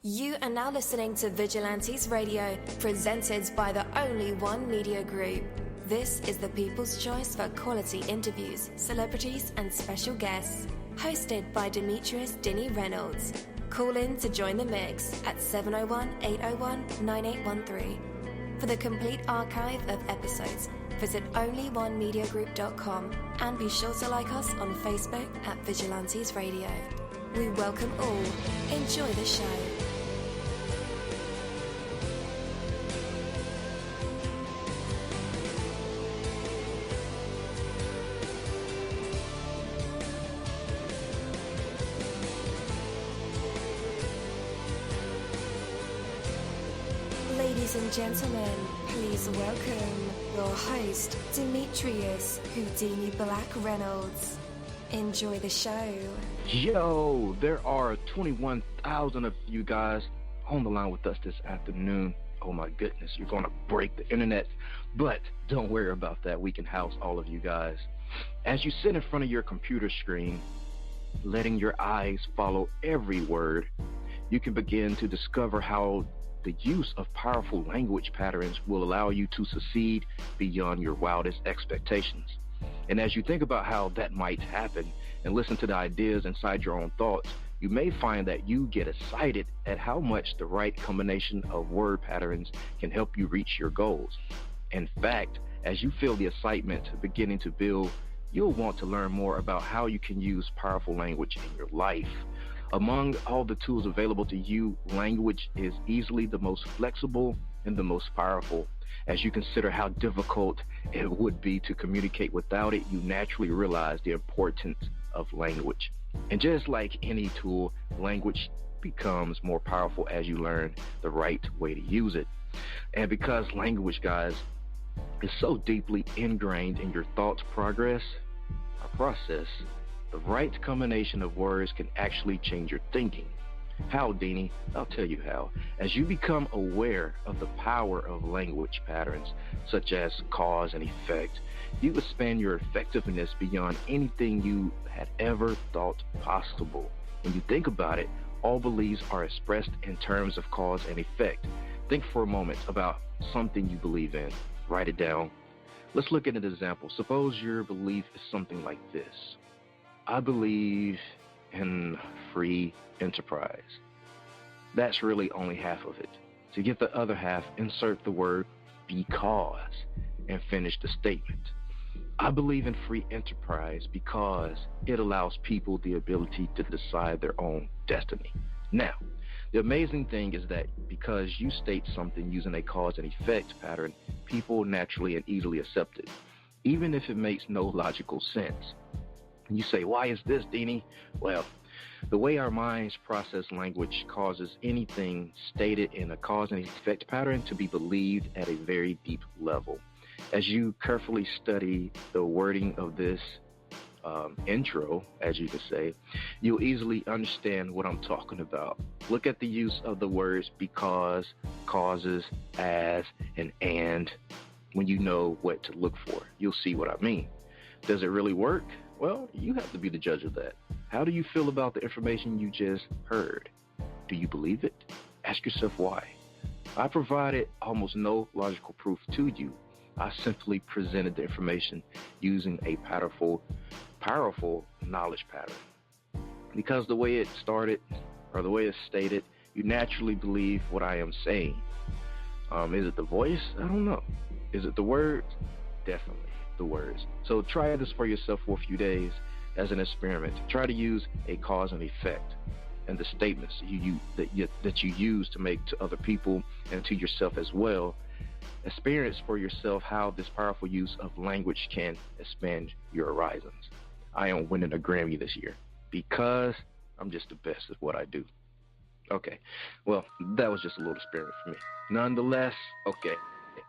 You are now listening to Vigilantes Radio, presented by the Only One Media Group. This is the people's choice for quality interviews, celebrities and special guests. Hosted by Demetrius Dini Reynolds. Call in to join the mix at 701-801-9813. For the complete archive of episodes, visit onlyonemediagroup.com and be sure to like us on Facebook at Vigilantes Radio. We welcome all. Enjoy the show. Ladies and gentlemen, please welcome your host, Demetrius Houdini Black Reynolds. Enjoy the show. Yo, there are 21,000 of you guys on the line with us this afternoon. Oh my goodness, you're going to break the internet. But don't worry about that. We can house all of you guys. As you sit in front of your computer screen, letting your eyes follow every word, you can begin to discover how the use of powerful language patterns will allow you to succeed beyond your wildest expectations. And as you think about how that might happen and listen to the ideas inside your own thoughts, you may find that you get excited at how much the right combination of word patterns can help you reach your goals. In fact, as you feel the excitement beginning to build, you'll want to learn more about how you can use powerful language in your life. Among all the tools available to you, language is easily the most flexible and the most powerful. As you consider how difficult it would be to communicate without it, you naturally realize the importance of language. And just like any tool, language becomes more powerful as you learn the right way to use it. And because language, guys, is so deeply ingrained in your thought process, the right combination of words can actually change your thinking. How, Dini? I'll tell you how. As you become aware of the power of language patterns, such as cause and effect, you expand your effectiveness beyond anything you had ever thought possible. When you think about it, all beliefs are expressed in terms of cause and effect. Think for a moment about something you believe in. Write it down. Let's look at an example. Suppose your belief is something like this. I believe in free enterprise. That's really only half of it. To get the other half, insert the word because and finish the statement. I believe in free enterprise because it allows people the ability to decide their own destiny. Now, the amazing thing is that because you state something using a cause and effect pattern, people naturally and easily accept it, even if it makes no logical sense. You say, why is this, Dini? Well, the way our minds process language causes anything stated in a cause and effect pattern to be believed at a very deep level. As you carefully study the wording of this intro, as you can say, you'll easily understand what I'm talking about. Look at the use of the words because, causes, as, and. When you know what to look for, you'll see what I mean. Does it really work? Well, you have to be the judge of that. How do you feel about the information you just heard? Do you believe it? Ask yourself why. I provided almost no logical proof to you. I simply presented the information using a powerful knowledge pattern. Because the way it started, or the way it's stated, you naturally believe what I am saying. Is it the voice? I don't know. Is it the words? Definitely the words. So try this for yourself for a few days as an experiment. Try to use a cause and effect and the statements that you use to make to other people and to yourself as well. Experience for yourself how this powerful use of language can expand your horizons. I am winning a Grammy this year because I'm just the best at what I do. Okay, well, that was just a little experiment for me. Nonetheless, okay,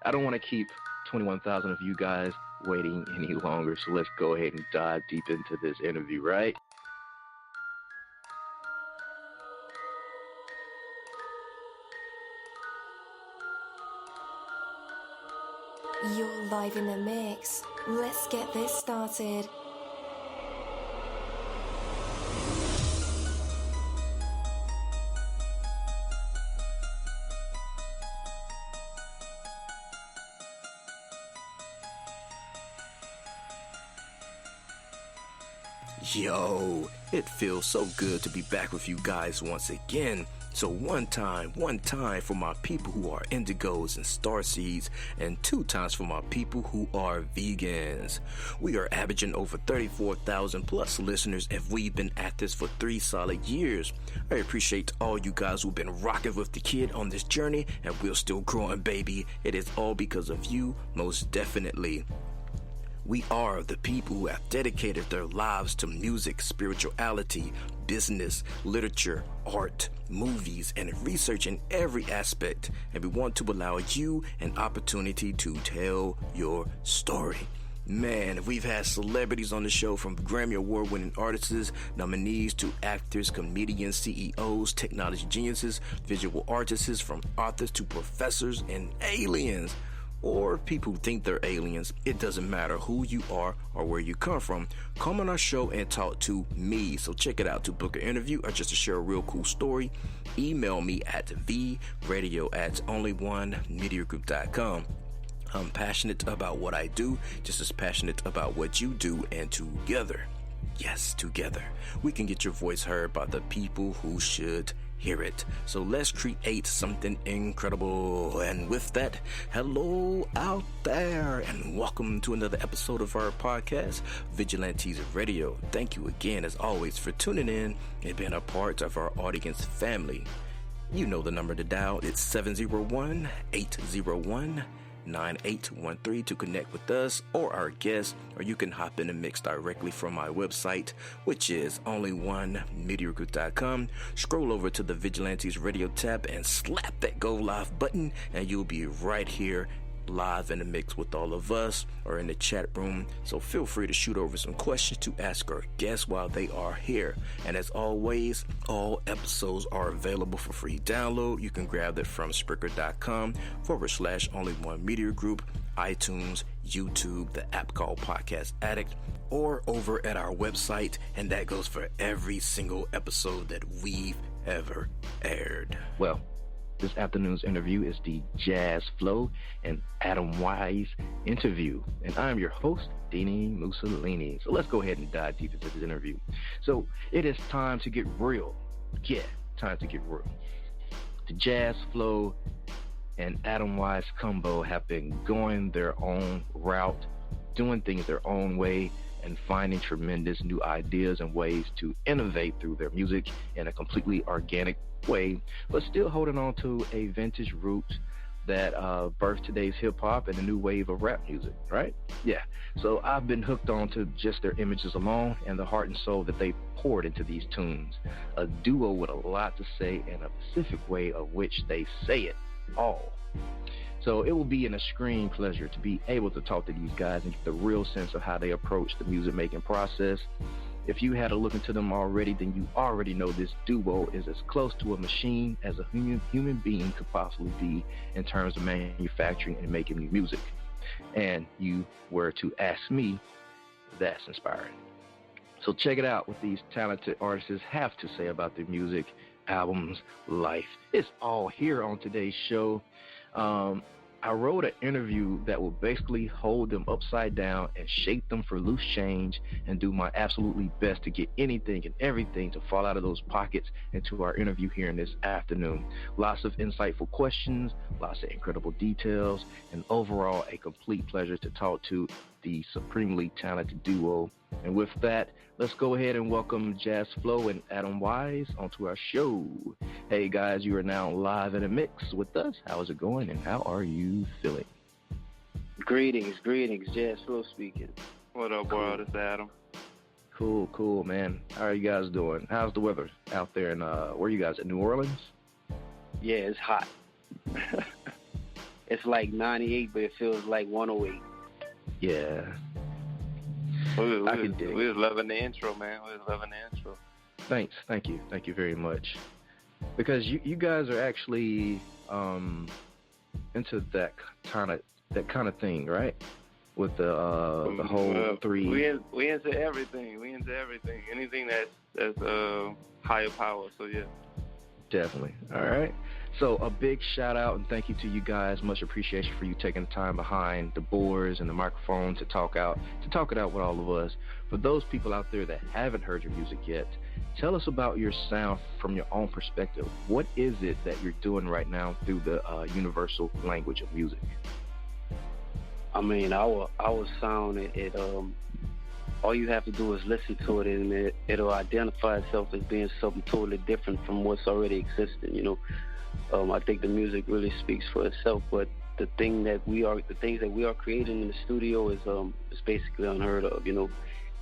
I don't want to keep 21,000 of you guys waiting any longer, so let's go ahead and dive deep into this interview, right? You're live in the mix. Let's get this started. Yo, it feels so good to be back with you guys once again. So one time for my people who are indigos and starseeds, and 2 times for my people who are vegans. We are averaging over 34,000 plus listeners, and we've been at this for 3 solid years. I appreciate all you guys who've been rocking with the kid on this journey, and we're still growing, baby. It is all because of you, most definitely. We are the people who have dedicated their lives to music, spirituality, business, literature, art, movies, and research in every aspect. And we want to allow you an opportunity to tell your story. Man, we've had celebrities on the show, from Grammy Award-winning artists, nominees, to actors, comedians, CEOs, technology geniuses, visual artists, from authors to professors and aliens. Or people who think they're aliens. It doesn't matter who you are or where you come from. Come on our show and talk to me. So check it out. To book an interview or just to share a real cool story, email me at vradio@onlyonemediagroup.com. I'm passionate about what I do, just as passionate about what you do, and together, yes, together, we can get your voice heard by the people who should hear it. So let's create something incredible. And with that, hello out there, and welcome to another episode of our podcast, Vigilantes Radio. Thank you again, as always, for tuning in and being a part of our audience family. You know the number to dial. It's 701-801-9813 to connect with us or our guests, or you can hop in the mix directly from my website, which is onlyonemediagroup.com. Scroll over to the Vigilantes Radio tab and slap that go live button, and you'll be right here live in the mix with all of us, or in the chat room. So feel free to shoot over some questions to ask our guests while they are here. And as always, all episodes are available for free download. You can grab it from Spreaker.com/onlyonemediagroup, iTunes, YouTube, the app called Podcast Addict, or over at our website. And that goes for every single episode that we've ever aired. Well, this afternoon's interview is the jaz-flow and Adam Wise interview, and I'm your host, dini-mussolini. So let's go ahead and dive deep into this interview. So it is time to get real. Yeah, time to get real. The jaz-flow and Adam Wise combo have been going their own route, doing things their own way, and finding tremendous new ideas and ways to innovate through their music in a completely organic way, but still holding on to a vintage root that birthed today's hip-hop and a new wave of rap music, right? Yeah. So I've been hooked on to just their images alone and the heart and soul that they poured into these tunes. A duo with a lot to say and a specific way of which they say it all. So it will be an extreme pleasure to be able to talk to these guys and get the real sense of how they approach the music making process. If you had a look into them already, then you already know this duo is as close to a machine as a human being could possibly be in terms of manufacturing and making new music. And you were to ask me, that's inspiring. So check it out what these talented artists have to say about their music, albums, life. It's all here on today's show. I wrote an interview that will basically hold them upside down and shake them for loose change, and do my absolutely best to get anything and everything to fall out of those pockets into our interview here in this afternoon. Lots of insightful questions, lots of incredible details, and overall a complete pleasure to talk to the supremely talented duo. And with that, let's go ahead and welcome jaz-flow and Adam Wise onto our show. Hey guys, you are now live in a mix with us. How is it going, and how are you feeling? Greetings, jaz-flow speaking. What up, bro? This is Adam. Cool, man. How are you guys doing? How's the weather out there in, where are you guys, in New Orleans? Yeah, it's hot. It's like 98, but it feels like 108. Yeah. We was loving the intro, man. We was loving the intro. Thanks. Thank you very much. Because you guys are actually into that kind of thing, right? With the whole three. We into everything. Anything that's higher power. So yeah. Definitely. All right. So a big shout out and thank you to you guys. Much appreciation for you taking the time behind the boards and the microphone to talk it out with all of us. For those people out there that haven't heard your music yet, tell us about your sound from your own perspective. What is it that you're doing right now through the universal language of music? I mean, our sound, all you have to do is listen to it, and it'll identify itself as being something totally different from what's already existing. You know, I think the music really speaks for itself. But the things that we are creating in the studio is basically unheard of. You know,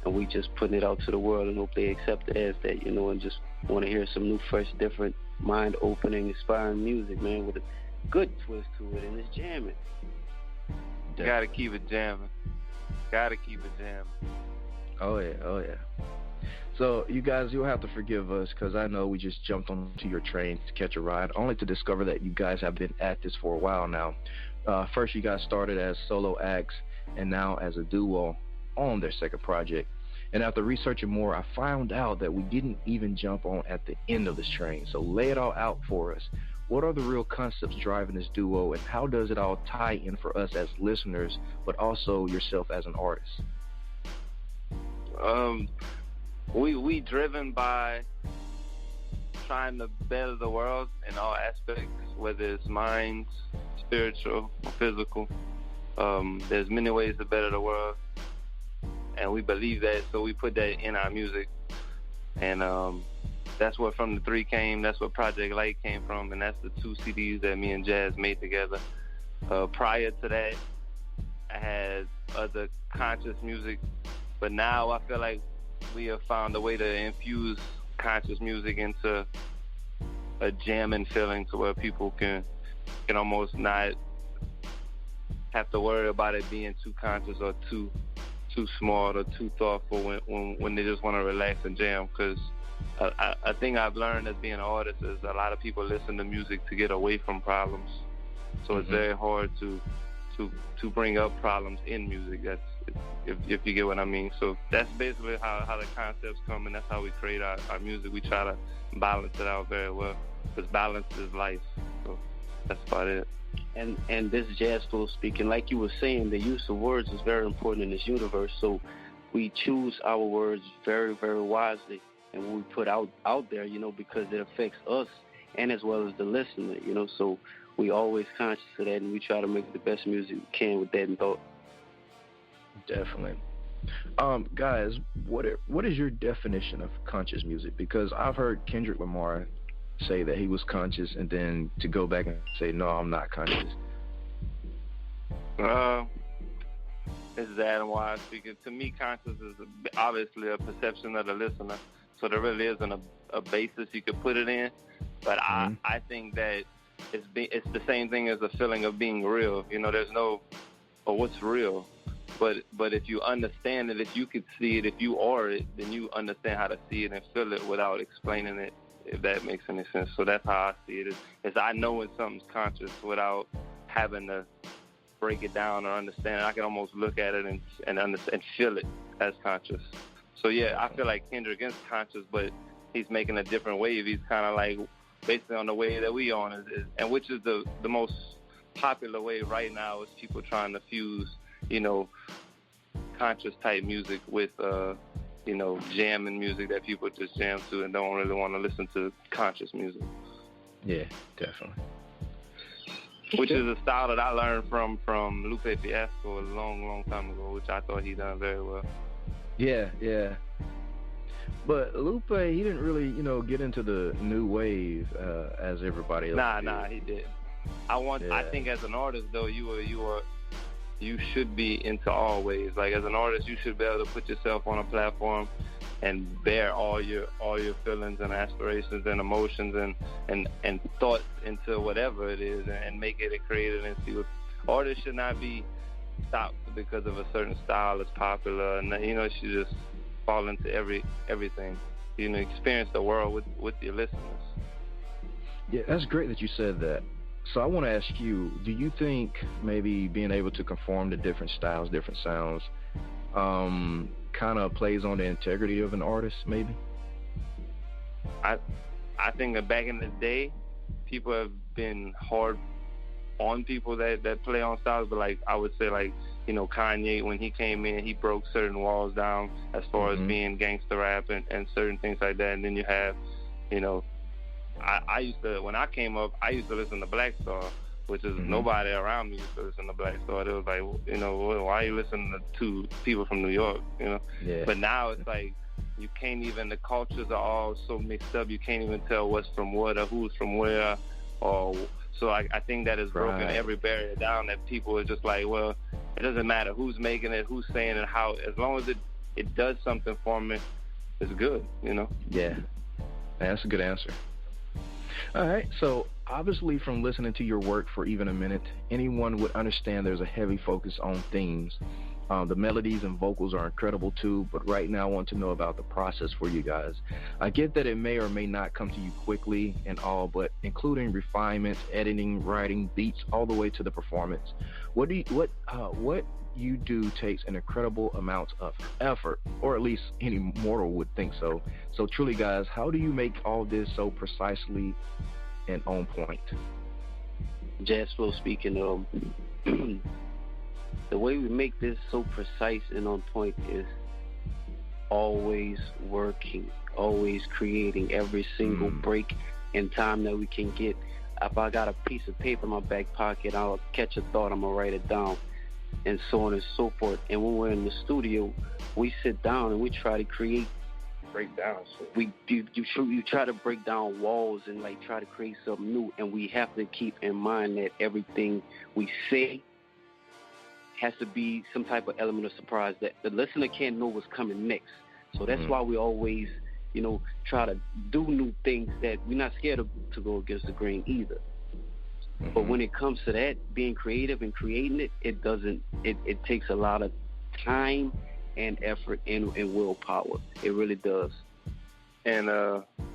and we just putting it out to the world and hope they accept it as that. You know, and just want to hear some new, fresh, different, mind-opening, inspiring music, man, with a good twist to it, and it's jamming. Gotta keep it jamming. Oh yeah. So you guys, you'll have to forgive us because I know we just jumped onto your train to catch a ride, only to discover that you guys have been at this for a while now. First, you guys started as solo acts, and now as a duo on their second project. And after researching more, I found out that we didn't even jump on at the end of this train. So lay it all out for us. What are the real concepts driving this duo, and how does it all tie in for us as listeners, but also yourself as an artist? We driven by trying to better the world in all aspects, whether it's mind, spiritual, or physical. There's many ways to better the world, and we believe that, so we put that in our music. And that's where From the Three came. That's where Project Light came from, and that's the 2 CDs that me and Jazz made together. Prior to that, I had other conscious music, but now I feel like we have found a way to infuse conscious music into a jamming feeling, to where people can almost not have to worry about it being too conscious or too smart or too thoughtful when they just want to relax and jam. Because a thing I've learned as being an artist is a lot of people listen to music to get away from problems. So it's very hard to bring up problems in music. If you get what I mean. So that's basically how the concepts come, and that's how we create our music. We try to balance it out very well, because balance is life. So that's about it. And this is jaz-flow speaking. Like you were saying, the use of words is very important in this universe. So we choose our words very, very wisely, and when we put out there, you know, because it affects us and as well as the listener, you know. So we always conscious of that, and we try to make the best music we can with that in thought. Definitely. Guys, what is your definition of conscious music? Because I've heard Kendrick Lamar say that he was conscious, and then to go back and say, no, I'm not conscious. This is Adam Wise speaking. To me, conscious is obviously a perception of the listener, so there really isn't a basis you could put it in. But I think that it's the same thing as a feeling of being real. You know, there's no, what's real? But if you understand it, if you could see it, if you are it, then you understand how to see it and feel it without explaining it, if that makes any sense. So that's how I see it, is I know when something's conscious without having to break it down or understand it. I can almost look at it and feel it as conscious. So yeah, I feel like Kendrick is conscious, but he's making a different wave. He's kind of like basically on the wave that we on, and which is the most popular wave right now, is people trying to fuse, you know, conscious type music with you know, jamming music that people just jam to and don't really want to listen to conscious music. Yeah, definitely. Which is a style that I learned from Lupe Fiasco a long time ago, which I thought he done very well. Yeah. But Lupe, he didn't really, you know, get into the new wave as everybody else did. Nah, he did. I think as an artist though, you should be into all ways. Like as an artist, you should be able to put yourself on a platform and bear all your feelings and aspirations and emotions and thoughts into whatever it is, and make it and create it and see what. Artists should not be stopped because of a certain style that's popular, and you know, should just fall into everything. You know, experience the world with your listeners. Yeah, that's great that you said that. So I want to ask you, do you think maybe being able to conform to different styles, different sounds, kind of plays on the integrity of an artist, maybe? I think that back in the day, people have been hard on people that play on styles, but like I would say, like, you know, Kanye, when he came in, he broke certain walls down as far as being gangster rap and certain things like that. And then you have, you know, I used to, when I came up, I used to listen to Black Star, which is nobody around me used to listen to Black Star. It was like, you know, why are you listening to people from New York, you know? Yeah. But now it's like, you can't even, the cultures are all so mixed up, you can't even tell what's from what or who's from where. Or so I think that has broken every barrier down, that people are just like, well, it doesn't matter who's making it, who's saying it, how, as long as it does something for me, it's good, you know? Yeah. That's a good answer. All right, so obviously from listening to your work for even a minute, anyone would understand there's a heavy focus on themes. The melodies and vocals are incredible too, but right now I want to know about the process for you guys. I get that it may or may not come to you quickly and all, but including refinements, editing, writing, beats, all the way to the performance. What you do takes an incredible amount of effort, or at least any mortal would think so. So truly, guys, how do you make all this so precisely and on point? Jaz-flow speaking. The way we make this so precise and on point is always working, always creating every single break in time that we can get. If I got a piece of paper in my back pocket, I'll catch a thought, I'm going to write it down, and so on and so forth. And when we're in the studio, we sit down and we try to break down. So you try to break down walls and like try to create something new, and we have to keep in mind that everything we say has to be some type of element of surprise that the listener can't know what's coming next. So that's why we always, you know, try to do new things that we're not scared to go against the grain either. But when it comes to that, being creative and creating it, it takes a lot of time and effort and willpower. It really does. And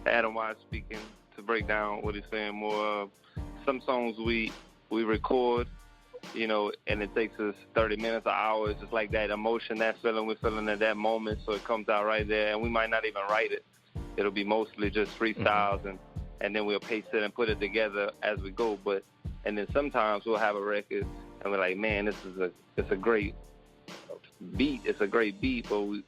Adam Wise speaking, to break down what he's saying more, some songs we record, you know, and it takes us 30 minutes, an hour. It's just like that emotion, that feeling we're feeling at that moment, so it comes out right there, and we might not even write it. It'll be mostly just freestyles, and then we'll paste it and put it together as we go. And then sometimes we'll have a record, and we're like, man, it's a great beat. It's a great beat, but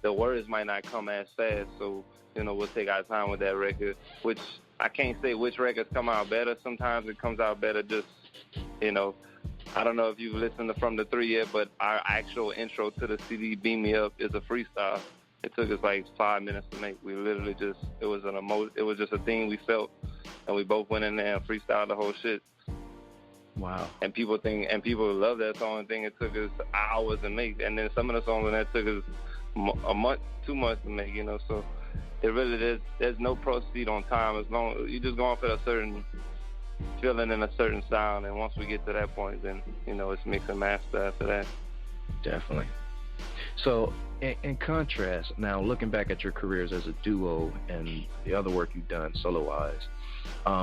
the words might not come as fast, so, you know, we'll take our time with that record, which I can't say which records come out better. Sometimes it comes out better just, you know, I don't know if you've listened to From the 3 yet, but our actual intro to the CD, Beam Me Up, is a freestyle. It took us like 5 minutes to make. We literally just, it was just a thing we felt, and we both went in there and freestyled the whole shit. Wow. And people love that song and think it took us hours to make. And then some of the songs in that took us a month, 2 months to make, you know. So it really is, there's no proceed on time, as long as you just go off at a certain feeling in a certain sound, and once we get to that point, then, you know, it's mix and master after that. Definitely. So in contrast, now looking back at your careers as a duo and the other work you've done solo-wise,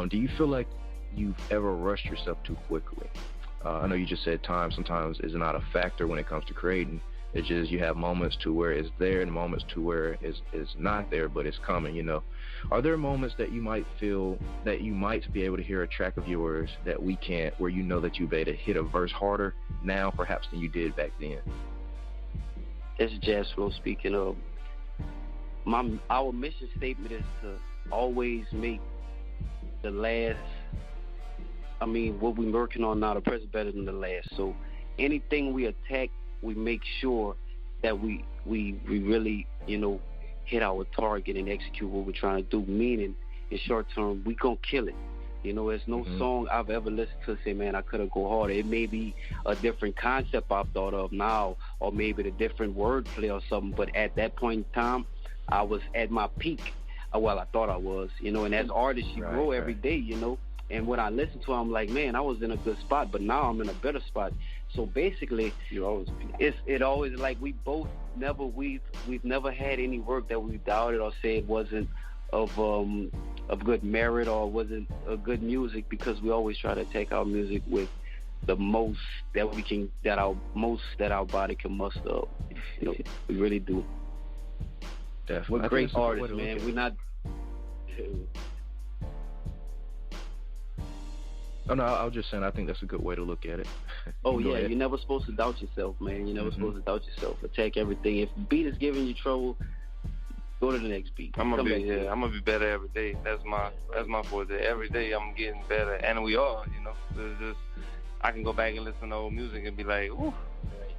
do you feel like you've ever rushed yourself too quickly? I know you just said time sometimes is not a factor when it comes to creating. It's just you have moments to where it's there and moments to where it's not there, but it's coming, you know. Are there moments that you might feel that you might be able to hear a track of yours that we can't, where you know that you've able to hit a verse harder now perhaps than you did back then? It's Jaz-flow speaking. Our mission statement is to always make the last, what we're working on now, the present better than the last. So anything we attack, we make sure that we really, you know, hit our target and execute what we're trying to do. Meaning, in short term, we gonna kill it. You know, there's no song I've ever listened to say, man, I could have go harder. It may be a different concept I've thought of now, or maybe the different wordplay or something, but at that point in time, I was at my peak. Well, I thought I was, you know, and as artists, you grow every day, you know. And when I listen to it, I'm like, man, I was in a good spot, but now I'm in a better spot. So basically, it always like we've never had any work that we doubted or said wasn't of good merit or wasn't a good music, because we always try to take our music with the most that we can, that our body can muster up. You know, we really do. Definitely. We're great artists, man. We're not. Oh, no, I was just saying I think that's a good way to look at it. Oh, Go yeah, ahead. you're never supposed to doubt yourself, man. You're never supposed to doubt yourself. Attack everything. If the beat is giving you trouble, go to the next beat. I'm gonna be better every day. That's my forte. Every day I'm getting better, and we are, you know. It's just I can go back and listen to old music and be like, ooh,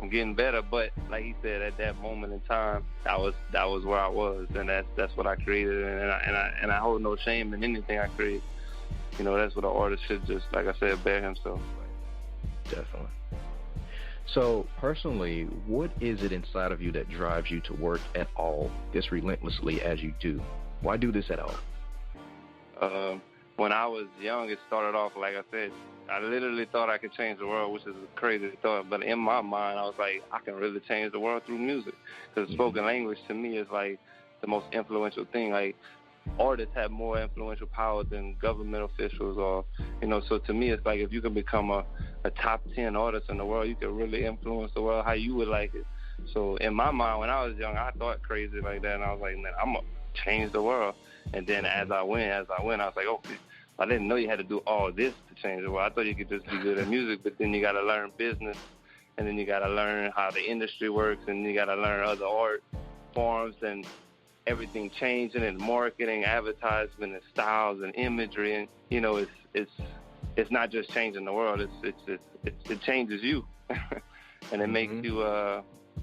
I'm getting better. But like he said, at that moment in time, that was where I was, and that's what I created, and I hold no shame in anything I create. You know, that's what an artist should just, like I said, bear himself. Definitely. So, personally, what is it inside of you that drives you to work at all, this relentlessly as you do? Why do this at all? When I was young, it started off, like I said, I literally thought I could change the world, which is a crazy thought. But in my mind, I was like, I can really change the world through music. Because spoken language, to me, is like the most influential thing. Like, artists have more influential power than government officials, or, you know, so to me it's like if you can become a top 10 artist in the world, you can really influence the world how you would like it. So in my mind, when I was young, I thought crazy like that, and I was like, man, I'm gonna change the world. And then as I went, I was like, okay, I didn't know you had to do all this to change the world. I thought you could just be good at music, but then you got to learn business, and then you got to learn how the industry works, and you got to learn other art forms, and everything changing, and marketing, advertisement, and styles, and imagery, and you know, it's not just changing the world. It changes you, and it makes you.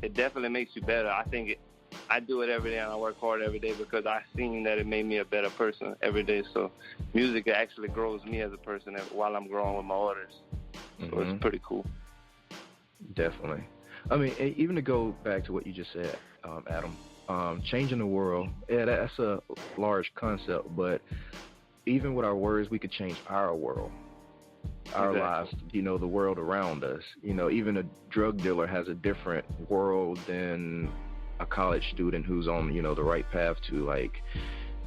It definitely makes you better. I think I do it every day, and I work hard every day because I've seen that it made me a better person every day. So, music actually grows me as a person while I'm growing with my artists. So it's pretty cool. Definitely. I mean, even to go back to what you just said, Adam. Changing the world, yeah, that's a large concept, but even with our words, we could change our world, our lives, you know, the world around us. You know, even a drug dealer has a different world than a college student who's on, you know, the right path to, like,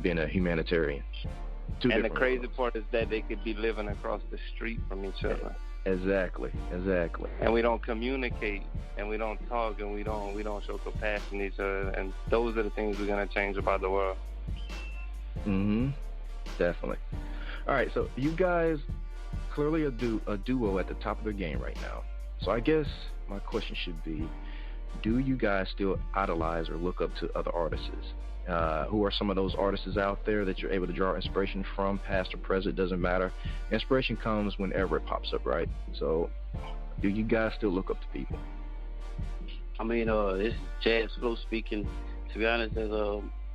being a humanitarian. And the crazy part is that they could be living across the street from each other. Exactly. And we don't communicate, and we don't talk, and we don't show compassion to each other, and those are the things we're gonna change about the world. Definitely. All right, so you guys clearly a duo at the top of the game right now. So I guess my question should be, do you guys still idolize or look up to other artists? Who are some of those artists out there that you're able to draw inspiration from, past or present, doesn't matter. Inspiration comes whenever it pops up, right? So do you guys still look up to people? I mean, this is jaz-flow speaking. To be honest,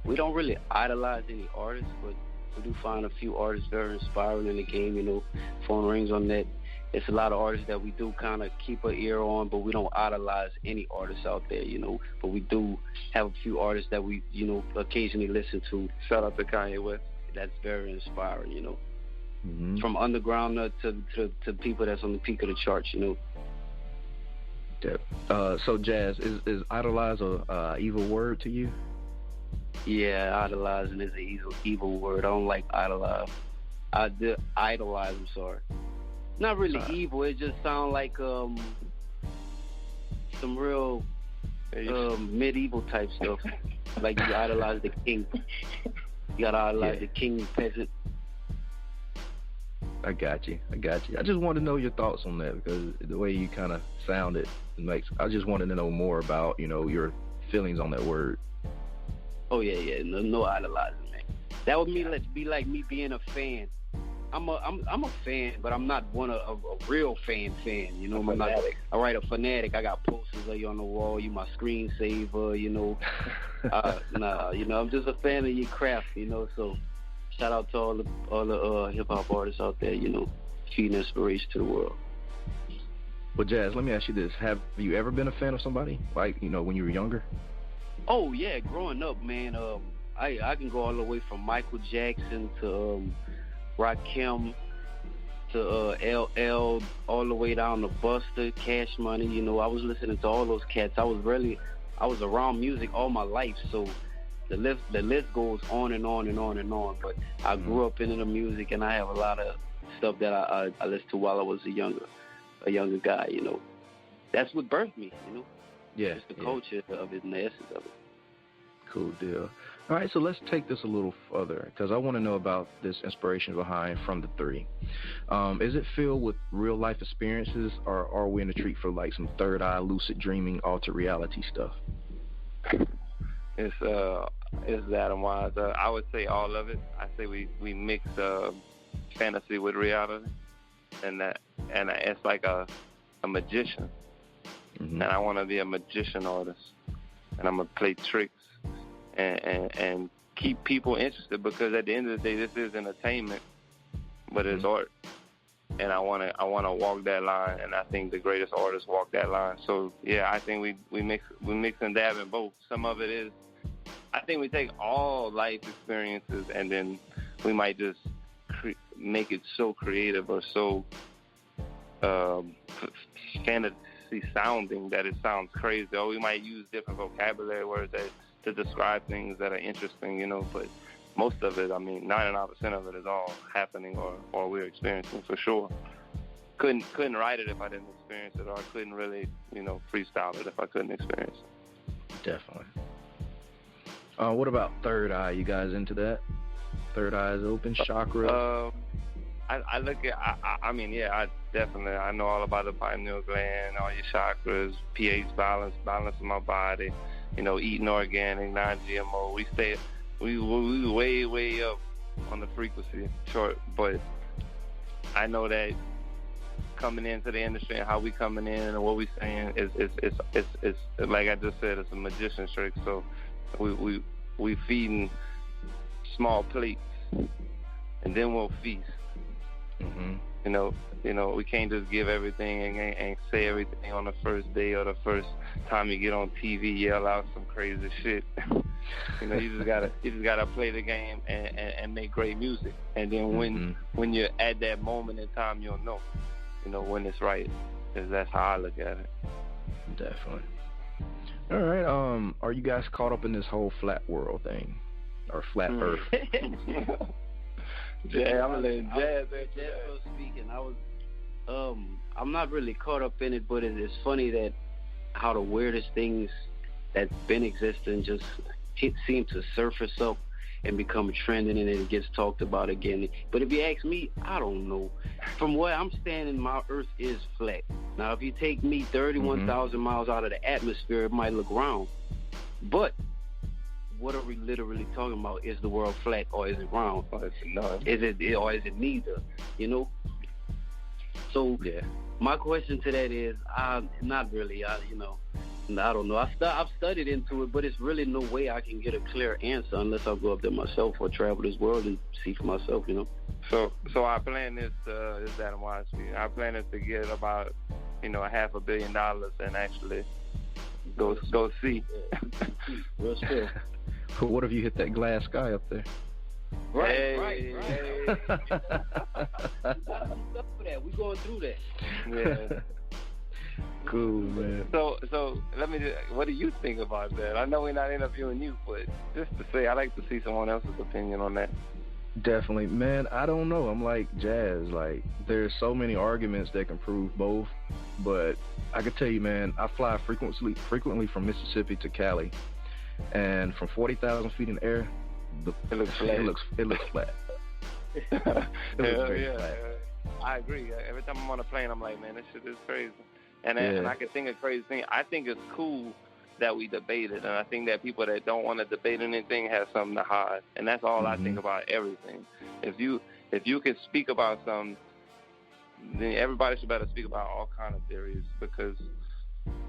we don't really idolize any artists, but we do find a few artists very inspiring in the game. You know, phone rings on that. It's a lot of artists that we do kind of keep an ear on, but we don't idolize any artists out there, you know. But we do have a few artists that we, you know, occasionally listen to. Shout out to Kanye West. That's very inspiring, you know. From underground to people that's on the peak of the charts, you know. So, Jazz, is idolize a evil word to you? Yeah, idolizing is an evil word. I don't like idolize. Idolize, I'm sorry. Not really evil. It just sounds like some real medieval type stuff. Like you idolize the king. You gotta idolize the king peasant. I got you. I just wanted to know your thoughts on that, because the way you kind of sounded I just wanted to know more about, you know, your feelings on that word. Oh yeah. No idolizing, man. That would be like me being a fan. I'm a fan, but I'm not a real fan. You know, I'm not. I write a fanatic. I got posters of you on the wall. You my screensaver. You know, nah. You know, I'm just a fan of your craft. You know, so shout out to all the hip hop artists out there. You know, feeding inspiration to the world. Well, Jazz, let me ask you this: have you ever been a fan of somebody, like, you know, when you were younger? Oh yeah, growing up, man. I can go all the way from Michael Jackson to Rakim to LL, all the way down to Busta, Cash Money. You know, I was listening to all those cats. I was around music all my life, so the list goes on and on and on and on. But I grew up into the music, and I have a lot of stuff that I listened to while I was a younger guy. You know, that's what birthed me. You know, it's the culture of it and the essence of it. Cool deal. All right, so let's take this a little further because I want to know about this inspiration behind From the Three. Is it filled with real life experiences, or are we in a treat for like some third eye, lucid dreaming, altered reality stuff? It's that and wise. I would say all of it. I say we mix fantasy with reality, and it's like a magician. Mm-hmm. And I want to be a magician artist, and I'm gonna play tricks and keep people interested, because at the end of the day, this is entertainment, but it's art, and I wanna walk that line, and I think the greatest artists walk that line. So yeah, I think we mix and dab in both. Some of it is, I think we take all life experiences and then we might just make it so creative or so fantasy sounding that it sounds crazy. Or we might use different vocabulary words to describe things that are interesting, you know. But most of it, I mean, 99% of it is all happening or we're experiencing for sure. Couldn't write it if I didn't experience it, or I couldn't really, you know, freestyle it if I couldn't experience it. Definitely. What about third eye? You guys into that? Third eye is open, chakra? I look at, I mean, yeah, I know all about the pineal gland, all your chakras, pH balance of my body, you know, eating organic, non-GMO. We way up on the frequency chart, but I know that coming into the industry and how we coming in and what we saying is like I just said, it's a magician's trick. So we feeding small plates, and then we'll feast. Mm-hmm. You know, we can't just give everything and say everything on the first day or the first time you get on TV, yell out some crazy shit. You know, you just gotta play the game and make great music. And then when you're at that moment in time, you'll know, you know, when it's right. Because that's how I look at it. Definitely. All right. Are you guys caught up in this whole flat world thing, or flat Earth? Yeah, I'm gonna let Jazz speaking. I'm not really caught up in it, but it's funny that how the weirdest things that's been existing just seem to surface up and become trending, and it gets talked about again. But if you ask me, I don't know. From where I'm standing, my Earth is flat. Now, if you take me 31,000 miles out of the atmosphere, it might look round. But what are we literally talking about? Is the world flat or is it round? Or is it neither? You know. So yeah, my question to that is, not really. You know, I don't know. I've studied into it, but it's really no way I can get a clear answer unless I go up there myself or travel this world and see for myself. You know. So our plan is that wise. Our plan is to get about, you know, $500 million and actually go see. Real still. But what if you hit that glass sky up there? Right. We going through that. Yeah. Cool, man. So let me just, what do you think about that? I know we're not interviewing you, but just to say, I like to see someone else's opinion on that. Definitely, man. I don't know. I'm like Jazz. Like, there's so many arguments that can prove both, but I could tell you, man, I fly frequently from Mississippi to Cali, and from 40,000 feet in the air, it looks flat. It looks flat. It looks very flat. I agree. Every time I'm on a plane, I'm like, man, this shit is crazy. And I can think of crazy things. I think it's cool that we debate it, and I think that people that don't want to debate anything have something to hide, and that's all I think about everything. If you can speak about something, then everybody should better speak about all kind of theories, because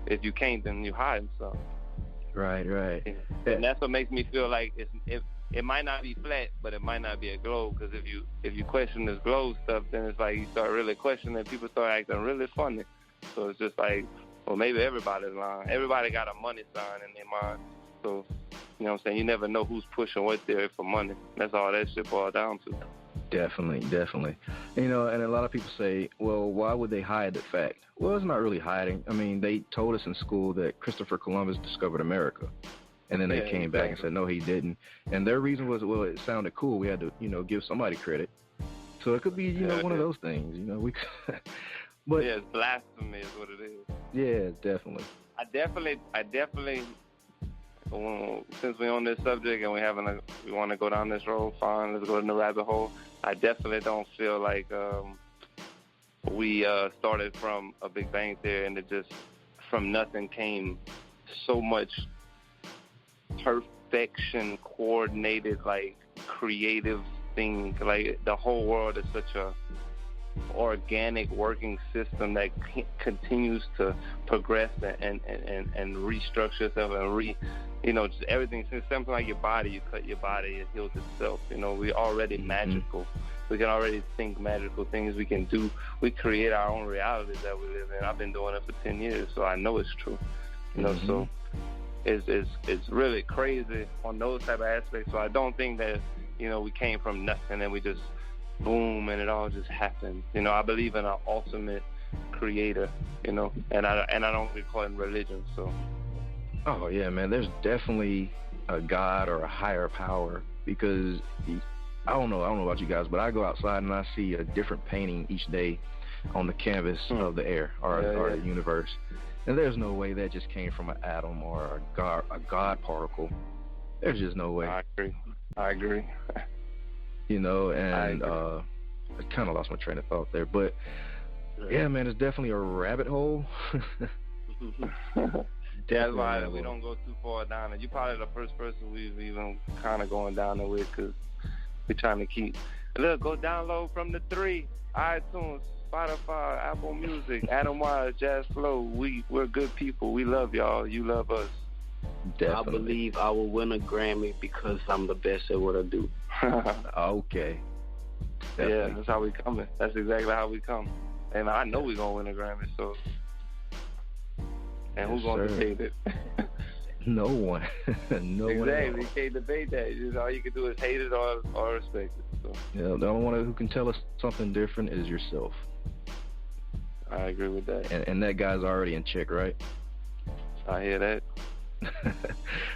if you can't, then you're hiding something. Right. And that's what makes me feel like it might not be flat, but it might not be a globe. Because if you question this globe stuff, then it's like you start really questioning, and people start acting really funny. So it's just like, well, maybe everybody's lying. Everybody got a money sign in their mind. So, you know what I'm saying? You never know who's pushing what theory for money. That's all that shit boils down to. Definitely. You know, and a lot of people say, well, why would they hide the fact? Well, it's not really hiding. I mean, they told us in school that Christopher Columbus discovered America. And then they came back and said, no, he didn't. And their reason was, well, it sounded cool. We had to, you know, give somebody credit. So it could be, you know, one of those things. You know, we could. But yeah, it's blasphemy is what it is. Yeah, definitely. I definitely. since we're on this subject and we want to go down this road, fine, let's go in the rabbit hole. I definitely don't feel like we started from a Big Bang Theory and it just from nothing came so much perfection, coordinated, like creative thing. Like the whole world is such a organic working system that continues to progress and restructure itself and just everything. Since something like your body, you cut your body, it heals itself. We're already magical. We can already think magical things. We can do. We create our own realities that we live in. I've been doing it for 10 years, so I know it's true. So it's really crazy on those type of aspects. So I don't think that we came from nothing and we just boom and it all just happened. I believe in an ultimate creator. And I don't call it religion. So. Oh yeah, man. There's definitely a God or a higher power because. I don't know about you guys, but I go outside and I see a different painting each day on the canvas of the air or the universe. And there's no way that just came from an atom or a God particle. There's just no way. I agree. And I kind of lost my train of thought there. But, yeah, man, it's definitely a rabbit hole. That's why we don't go too far down it. You're probably the first person we've even kind of going down there with because we're trying to keep. Look, go download from the 3, iTunes, Spotify, Apple Music, Adam Wise, jaz-flow. We're good people. We love y'all. You love us. Definitely. I believe I will win a Grammy because I'm the best at what I do. Okay. Definitely. Yeah, that's how we coming. That's exactly how we come. And I know we're going to win a Grammy, so. And who's going to debate it? No one. No one. Exactly. You can't debate that. All you can do is hate it or respect it. So. Yeah, the only one who can tell us something different is yourself. I agree with that. And that guy's already in check, right? I hear that.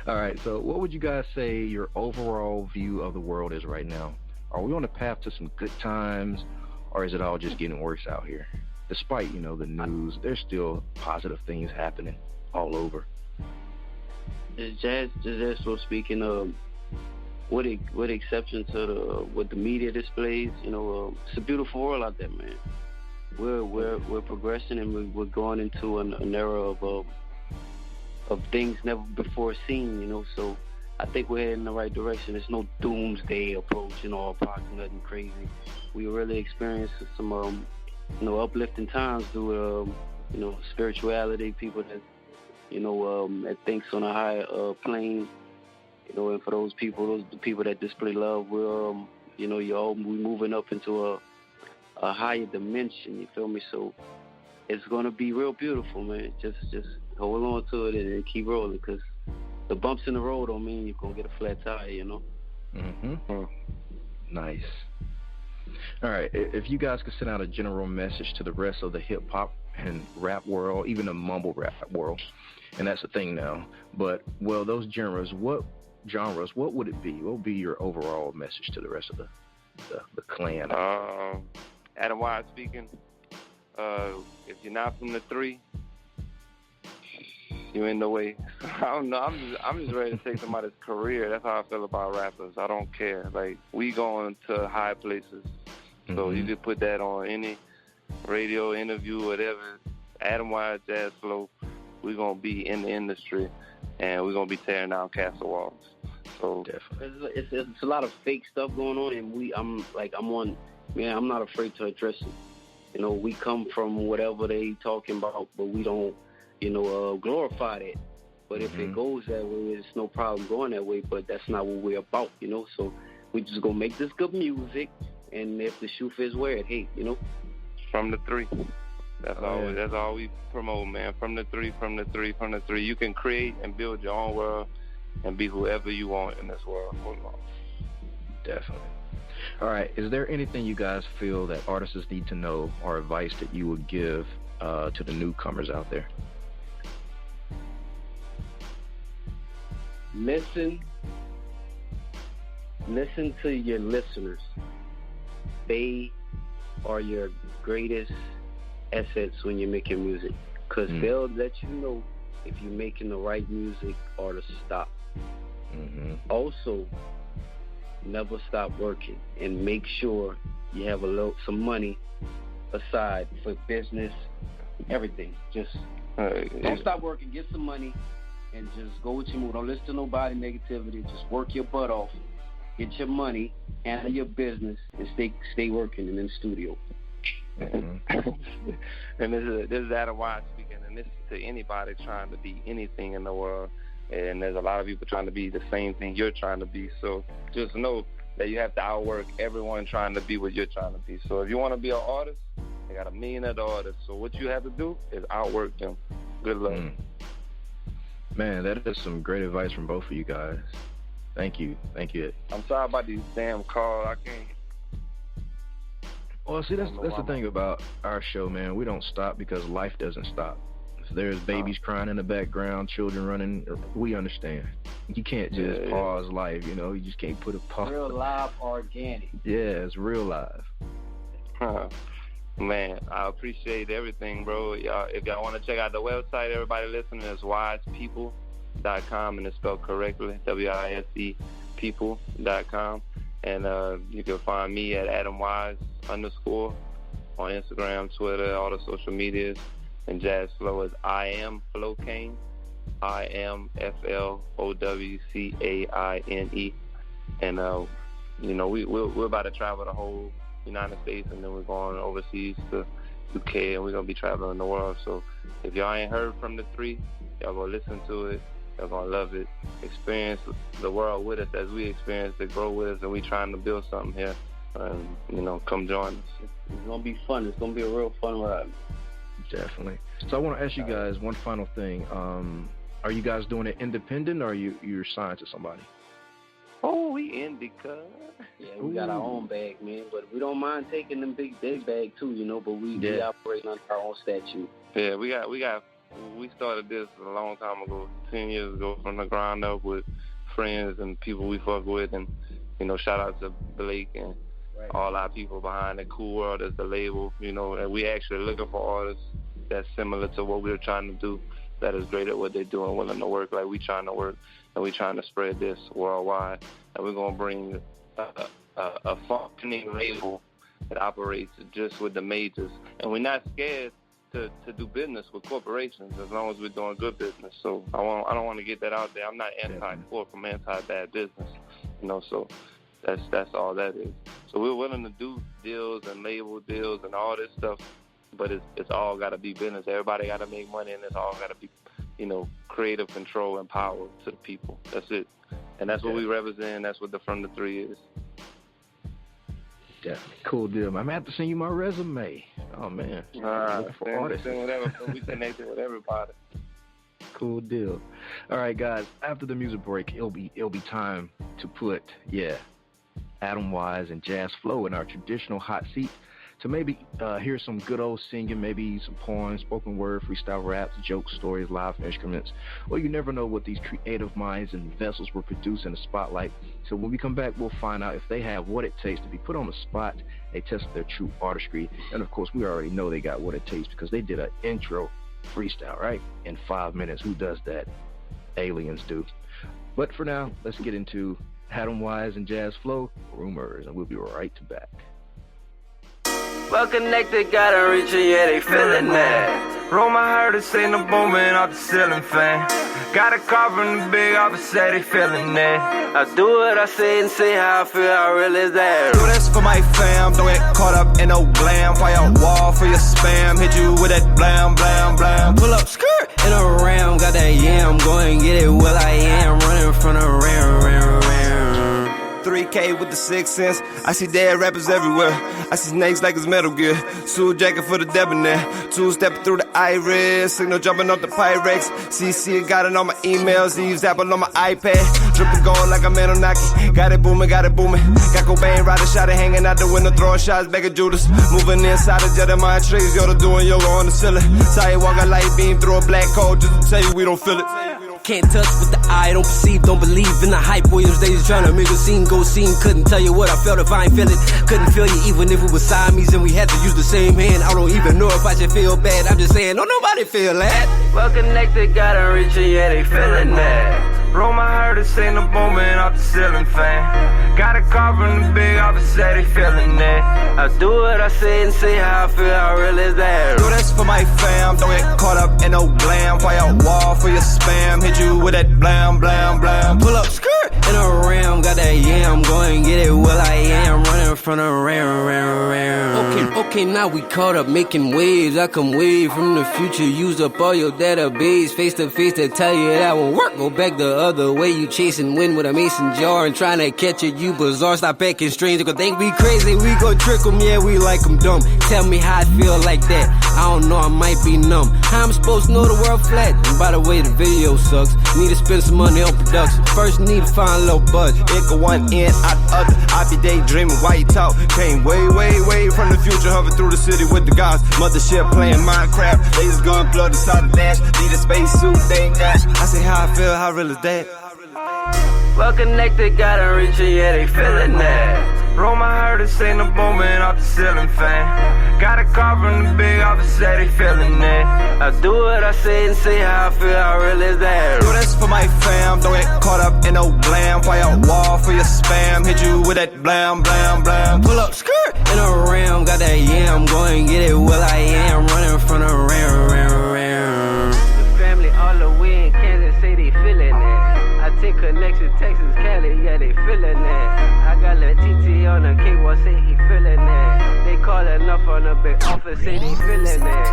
All right, so what would you guys say your overall view of the world is right now? Are we on the path to some good times, or is it all just getting worse out here? Despite, the news, there's still positive things happening all over. Jaz-flow speaking of with exception to what the media displays, it's a beautiful world out there, man. We're progressing and we're going into an era of things never before seen, so I think we're heading in the right direction. There's no doomsday approach, nothing crazy. We really experienced some uplifting times through spirituality, people that that thinks on a high plane, and for those the people that display love, we're we moving up into a higher dimension. You feel me? So it's gonna be real beautiful, man. Just hold on to it and keep rolling, because the bumps in the road don't mean you're gonna get a flat tire, Nice. All right, if you guys could send out a general message to the rest of the hip hop and rap world, even the mumble rap world, and that's the thing now. But those genres, what would it be? What would be your overall message to the rest of the clan? Adam Wise speaking. If you're not from the 3, you're in the way. I don't know. I'm just ready to take somebody's career. That's how I feel about rappers. I don't care. Like, we going to high places. So you could put that on any radio interview, whatever. Adam Wise, jaz-flow. We're gonna be in the industry, and we're gonna be tearing down castle walls. So definitely, it's a lot of fake stuff going on, and I'm not afraid to address it. We come from whatever they talking about, but we don't, glorify that. But if it goes that way, there's no problem going that way. But that's not what we're about, So we just gonna make this good music, and if the shoe fits, wear it. Hey, From the 3. That's all we promote, man. From the 3. You can create and build your own world and be whoever you want in this world. Definitely. All right. Is there anything you guys feel that artists need to know or advice that you would give to the newcomers out there? Listen to your listeners. They are your greatest assets when you're making music, because they'll let you know if you're making the right music or to stop. Mm-hmm. Also, never stop working, and make sure you have some money aside for business, everything. Just don't stop working, get some money, and just go with your mood. Don't listen to nobody negativity. Just work your butt off, get your money, handle your business, and stay working in the studio. Mm-hmm. And this is Adam Wise speaking, and this is to anybody trying to be anything in the world. And there's a lot of people trying to be the same thing you're trying to be. So just know that you have to outwork everyone trying to be what you're trying to be. So if you want to be an artist, they got 1 million other artists. So what you have to do is outwork them. Good luck. Man, that is some great advice from both of you guys. Thank you. Thank you. I'm sorry about these damn calls. I can't. Well, see, that's the thing about our show, man. We don't stop because life doesn't stop. If there's babies crying in the background, children running, we understand. You can't just pause life, you know. You just can't put a pause. Real live, organic. Yeah, it's real live. Man, I appreciate everything, bro. Y'all, if y'all want to check out the website, everybody listening, is wisepeople.com, and it's spelled correctly, WISE people.com. And you can find me at AdamWise_ on Instagram, Twitter, all the social medias. And jaz-flow is I am Flowcane, IamFlowCaine. And you know, we're about to travel the whole United States, and then we're going overseas to UK, and we're gonna be traveling the world. So if y'all ain't heard from the three, y'all go listen to it. Y'all gonna love it. Experience the world with us as we experience it. Grow with us, and we trying to build something here. And you know, come join us. It's gonna be fun. It's gonna be a real fun ride. Definitely. So I want to ask you guys one final thing. Are you guys doing it independent, or you're signed to somebody? Oh, we indie, cuz. Yeah, we got our own bag, man. But we don't mind taking them big bag too, you know. But we operate under our own statute. Yeah, we started this a long time ago, 10 years ago, from the ground up with friends and people we fuck with, and you know, shout out to Blake and all our people behind it. Cool World is the label, you know, and we actually looking for artists that's similar to what we're trying to do, that is great at what they do and willing to work like we trying to work, and we trying to spread this worldwide. And we're gonna bring a functioning label that operates just with the majors, and we're not scared to do business with corporations as long as we're doing good business. So I don't want to get that out there. I'm not anti-corp, I'm anti-bad business, you know. So that's all that is. So we're willing to do deals and label deals and all this stuff, but it's all got to be business. Everybody got to make money, and it's all got to be, you know, creative control and power to the people. That's it. And that's what we represent. That's what the From the Three is. Definitely. Cool deal. I'm going to have to send you my resume. Oh, man. Send whatever. We connected with everybody. Cool deal. All right, guys. After the music break, it'll be time to put, Adam Wise and jaz-flow in our traditional hot seat to maybe hear some good old singing, maybe some poems, spoken word, freestyle raps, jokes, stories, live instruments. Well, you never know what these creative minds and vessels will produce in the spotlight. So when we come back, we'll find out if they have what it takes to be put on the spot. They test their true artistry. And, of course, we already know they got what it takes because they did an intro freestyle, right? In 5 minutes. Who does that? Aliens do. But for now, let's get into Adam Wise and jaz-flow, Rumors, and we'll be right back. Well connected, gotta reach it, yeah, they feeling that. Rumor heard it, seen the booming off the ceiling fan. Got a car from the big office, say they feeling that. I do what I say and see how I feel, how real is that? Do this for my fam, don't get caught up in no glam. Fire wall for your spam, hit you with that blam, blam, blam. Pull up, skirt, in a ram, got that yam. Go and get it, well I am, running from the ram. 3K with the 6 cents. I see dead rappers everywhere. I see snakes like it's Metal Gear. Suit jacket for the debonair. Two-stepping through the iris. Signal jumping off the Pyrex. CC got it on my emails. Eve's Apple on my iPad. Dripping gold like I'm Anunnaki. Got it booming, got it booming. Got Cobain riding, shot it hanging out the window, throwing shots back at Judas. Moving inside the jet of my trees. Yoda doing yoga on the ceiling. Sidewalk a light beam through a black hole just to tell you we don't feel it. Can't touch with the eye, don't perceive, don't believe in the hype. Williams days trying to make a scene, go scene. Couldn't tell you what I felt if I ain't feel it. Couldn't feel you even if it was Siamese and we had to use the same hand. I don't even know if I should feel bad. I'm just saying, don't nobody feel that. Well connected, gotta reach it, yeah, they feeling that. Roll my heart, this ain't a booming off the ceiling fan. Got a call from the big office, say they feeling it. I do what I say and say how I feel, how real is that? Do this for my fam, don't get caught up in no glam. Fire wall for your spam, hit you with that blam, blam, blam. Pull up skirt in a ram, got that yam, go and get it, well I am. Running in front of ram. Okay, now we caught up making waves. I come wave from the future, used up all your database. Face to face to tell you that won't work, go back the other way. You chasing wind with a mason jar and trying to catch it, you bizarre. Stop acting strange, they think we crazy, we go trick them, yeah, we like them dumb. Tell me how I feel like that, I don't know, I might be numb. How I'm supposed to know the world flat? And by the way, the video sucks, need to spend some money on production. First need to find a little budget. It go one end, out the other. I be daydreaming while you talk. Came way from the future, hovering through the city with the guys. Mothership playing Minecraft, lasers gun, blood inside the dash. Need a spacesuit, they ain't dash. I say how I feel, how real is that? Well connected, gotta reach it, yeah, they feeling that. Roll my heart, this ain't a booming off the ceiling fan. Got a call from the big office, say they feeling it. I do what I say and say how I feel, how real is that? Do this for my fam, don't get caught up in no glam. Fire wall for your spam, hit you with that blam, blam, blam. Pull up skirt in a ram, got that yam, go and get it, well I am. Running in front of ram. The family all the way in Kansas say they feeling it. I take connection, Texas, Cali, yeah, they feeling it. I got a TT on the cakewalk, say he feeling it. They call enough on the big office, say they feeling it.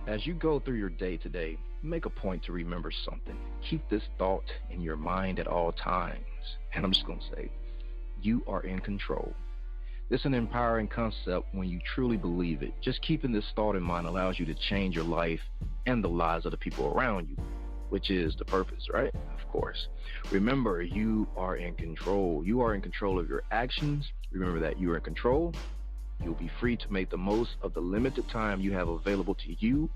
As you go through your day today, make a point to remember something. Keep this thought in your mind at all times. And I'm just going to say, you are in control. This is an empowering concept when you truly believe it. Just keeping this thought in mind allows you to change your life and the lives of the people around you, which is the purpose, right? Of course. Remember, you are in control. You are in control of your actions. Remember that you are in control. You'll be free to make the most of the limited time you have available to you.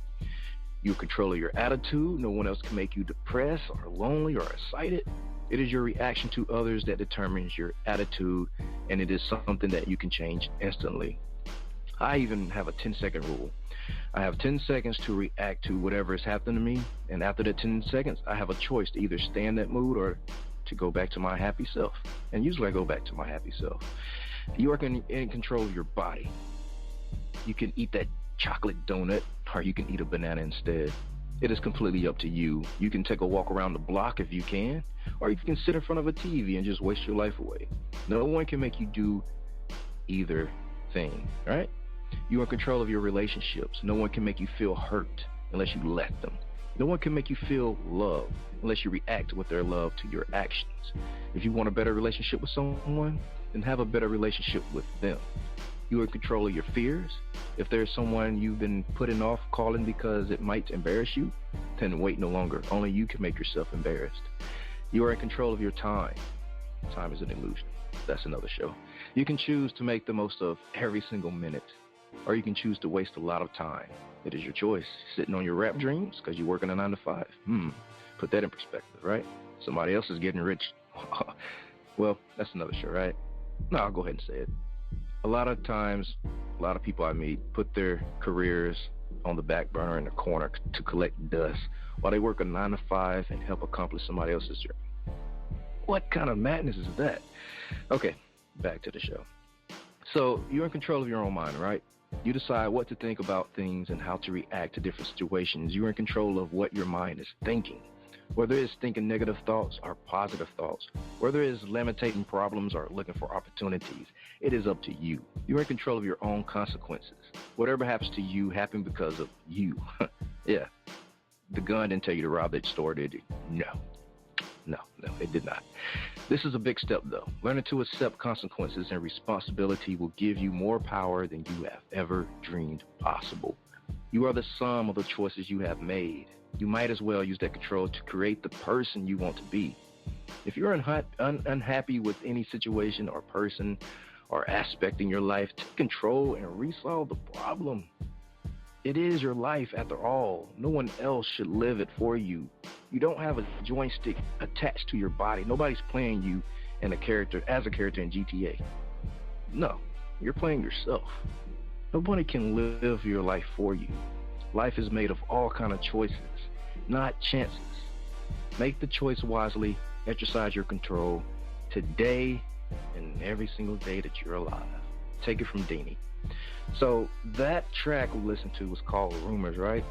You're in control of your attitude. No one else can make you depressed or lonely or excited. It is your reaction to others that determines your attitude, and it is something that you can change instantly. I even have a 10-second rule. I have 10 seconds to react to whatever is happening to me, and after the 10 seconds, I have a choice to either stay in that mood or to go back to my happy self. And usually I go back to my happy self. You are in control of your body. You can eat that chocolate donut, or you can eat a banana instead. It is completely up to you. You can take a walk around the block if you can, or you can sit in front of a TV and just waste your life away. No one can make you do either thing, right? You are in control of your relationships. No one can make you feel hurt unless you let them. No one can make you feel love unless you react with their love to your actions. If you want a better relationship with someone, then have a better relationship with them. You are in control of your fears. If there's someone you've been putting off calling because it might embarrass you, then wait no longer. Only you can make yourself embarrassed. You are in control of your time. Time is an illusion. That's another show. You can choose to make the most of every single minute, or you can choose to waste a lot of time. It is your choice. Sitting on your rap dreams because you're working a 9 to 5. Put that in perspective, right? Somebody else is getting rich. Well, that's another show, right? No, I'll go ahead and say it. A lot of times, a lot of people I meet put their careers on the back burner in the corner to collect dust while they work a 9 to 5 and help accomplish somebody else's dream. What kind of madness is that? Okay, back to the show. So you're in control of your own mind, right? You decide what to think about things and how to react to different situations. You're in control of what your mind is thinking. Whether it's thinking negative thoughts or positive thoughts, whether it's lamenting problems or looking for opportunities, it is up to you. You're in control of your own consequences. Whatever happens to you happened because of you. Yeah. The gun didn't tell you to rob that store, did it? No, it did not. This is a big step, though. Learning to accept consequences and responsibility will give you more power than you have ever dreamed possible. You are the sum of the choices you have made. You might as well use that control to create the person you want to be. If you're unhappy with any situation or person or aspect in your life, take control and resolve the problem. It is your life after all. No one else should live it for you. You don't have a joystick attached to your body. Nobody's playing you as a character in GTA. No, you're playing yourself. Nobody can live your life for you. Life is made of all kind of choices, not chances. Make the choice wisely, exercise your control today and every single day that you're alive. Take it from Dini. So that track we listened to was called Rumors, right?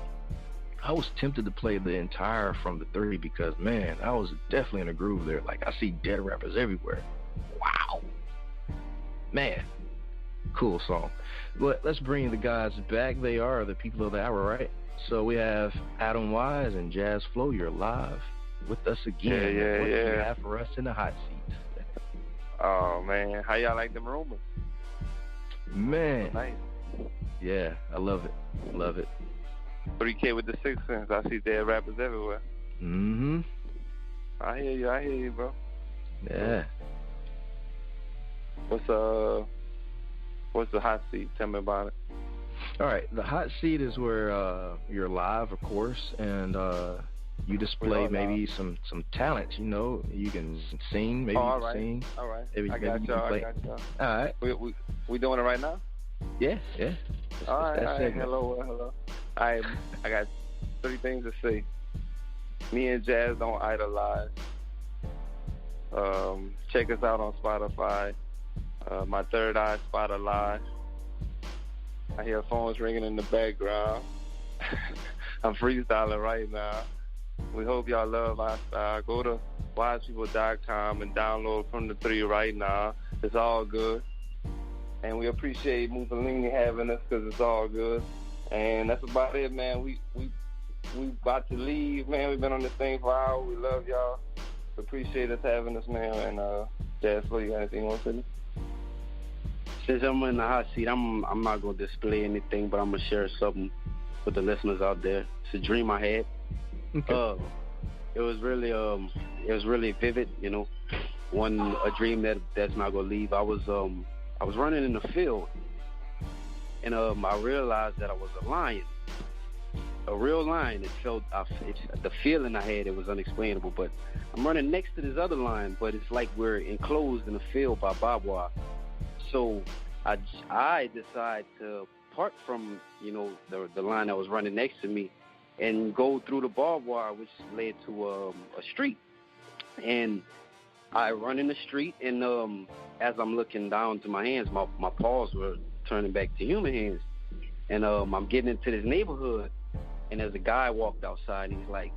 I was tempted to play the entire From the 3 because, man, I was definitely in a groove there. Like, I see dead rappers everywhere. Wow. Man, cool song. But let's bring the guys back. They are the people of the hour, right? So we have Adam Wise and jaz-flow. You're live with us again. What do you have for us in the hot seat? Oh, man. How y'all like them rumors? Man. Nice. Yeah, I love it. Love it. 3K with the 6 cents. I see dead rappers everywhere. Mm-hmm. I hear you, bro. Yeah. What's the hot seat? Tell me about it. All right, the hot seat is where you're live, of course, and you display maybe some talent. You know, you can sing, maybe you can sing. All right. Maybe, I got y'all. All right. We doing it right now? Yeah. All right. Hello. I got 3 things to say. Me and Jazz don't idolize. Check us out on Spotify. My third eye spot alive. I hear phones ringing in the background. I'm freestyling right now. We hope y'all love our style. Go to wisepeople.com and download From the 3 right now. It's all good. And we appreciate Mussolini having us because it's all good. And that's about it, man. We about to leave, man. We've been on this thing for hours. We love y'all. We appreciate us having us, man. And jaz-flow, you got anything you want to say? Since I'm in the hot seat, I'm not gonna display anything, but I'm gonna share something with the listeners out there. It's a dream I had. Okay. It was really vivid, you know. A dream that's not gonna leave. I was running in the field, and I realized that I was a lion, a real lion. The feeling I had, it was unexplainable. But I'm running next to this other lion, but it's like we're enclosed in a field by barbed wire. So I decide to part from, you know, the line that was running next to me and go through the barbed wire, which led to a street. And I run in the street, and as I'm looking down to my hands, my paws were turning back to human hands. And I'm getting into this neighborhood, and there's a guy walked outside, and he's like,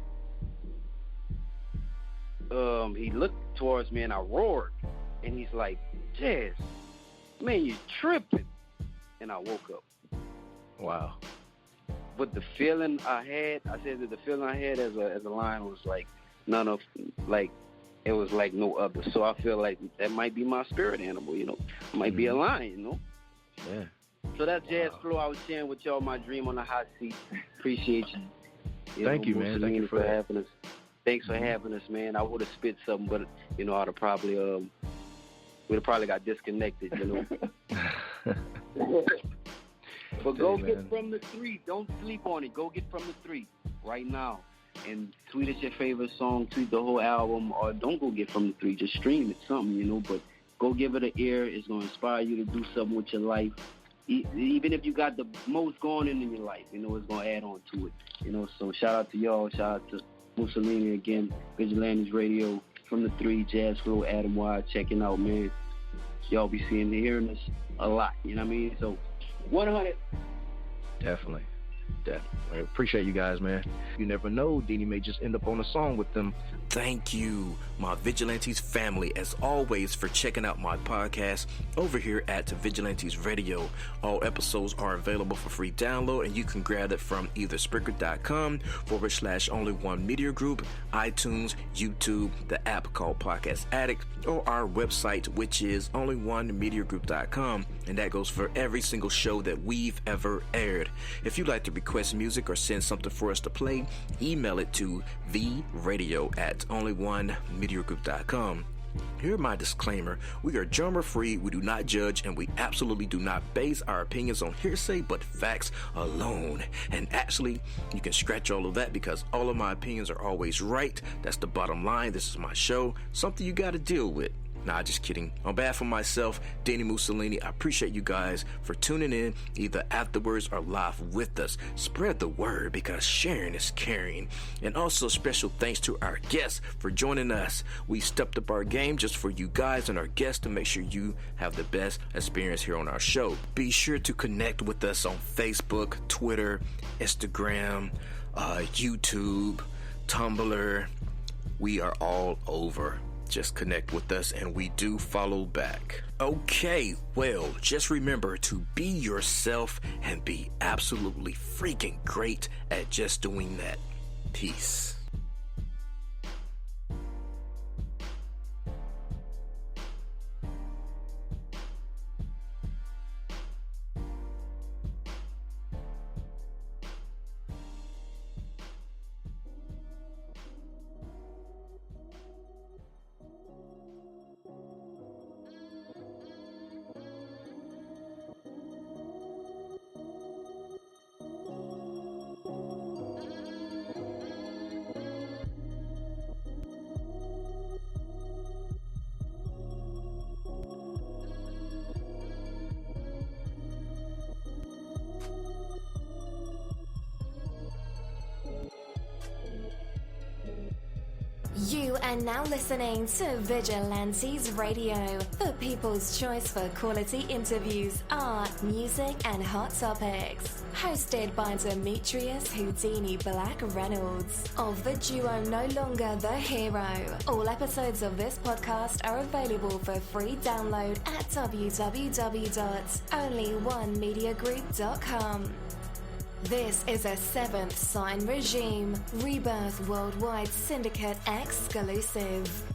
he looked towards me, and I roared. And he's like, Jazz, man, you're tripping. And I woke up. Wow. But the feeling I had, I said that the feeling I had as a lion was like it was like no other. So I feel like that might be my spirit animal, you know. It might be a lion, you know. Yeah. So that's jaz-flow. I was sharing with y'all my dream on the hot seat. Appreciate you. Thank you, man. Thank you for having us. Thanks for having us, man. I would have spit something, but you know, I'd have probably we'd have probably got disconnected, you know. But go get From the 3. Don't sleep on it. Go get From the 3 right now. And tweet us your favorite song, tweet the whole album, or don't go get From the 3. Just stream it, something, you know. But go give it an ear. It's going to inspire you to do something with your life. Even if you got the most going in your life, you know, it's going to add on to it. You know, so shout out to y'all. Shout out to Mussolini again, vigilantes-radio, From the 3, jaz-flow, Adam Wise, checking out, man. Y'all be seeing and hearing us a lot, you know what I mean? So 100. Definitely. I appreciate you guys, man. You never know, Dini may just end up on a song with them. Thank you, my Vigilantes family, as always, for checking out my podcast over here at Vigilantes Radio. All episodes are available for free download, and you can grab it from either Spreaker.com/only1media group, iTunes, YouTube, the app called Podcast Addict, or our website, which is only1mediagroup.com, and that goes for every single show that we've ever aired. If you'd like to request music or send something for us to play, email it to vradio@only1mediagroup.com. Here's my disclaimer. We are genre-free, we do not judge, and we absolutely do not base our opinions on hearsay but facts alone. And actually, you can scratch all of that because all of my opinions are always right. That's the bottom line. This is my show, something you got to deal with. Nah, just kidding. On behalf of myself, Dini-Mussolini, I appreciate you guys for tuning in either afterwards or live with us. Spread the word because sharing is caring. And also special thanks to our guests for joining us. We stepped up our game just for you guys and our guests to make sure you have the best experience here on our show. Be sure to connect with us on Facebook, Twitter, Instagram, YouTube, Tumblr. We are all over. Just connect with us and we do follow back. Okay, well, just remember to be yourself and be absolutely freaking great at just doing that. Peace. You are now listening to Vigilantes Radio, the people's choice for quality interviews, art, music, and hot topics. Hosted by Demetrius Houdini Black Reynolds of the duo No Longer the Hero. All episodes of this podcast are available for free download at www.onlyonemediagroup.com. This is a Seventh Sign Regime Rebirth Worldwide Syndicate exclusive.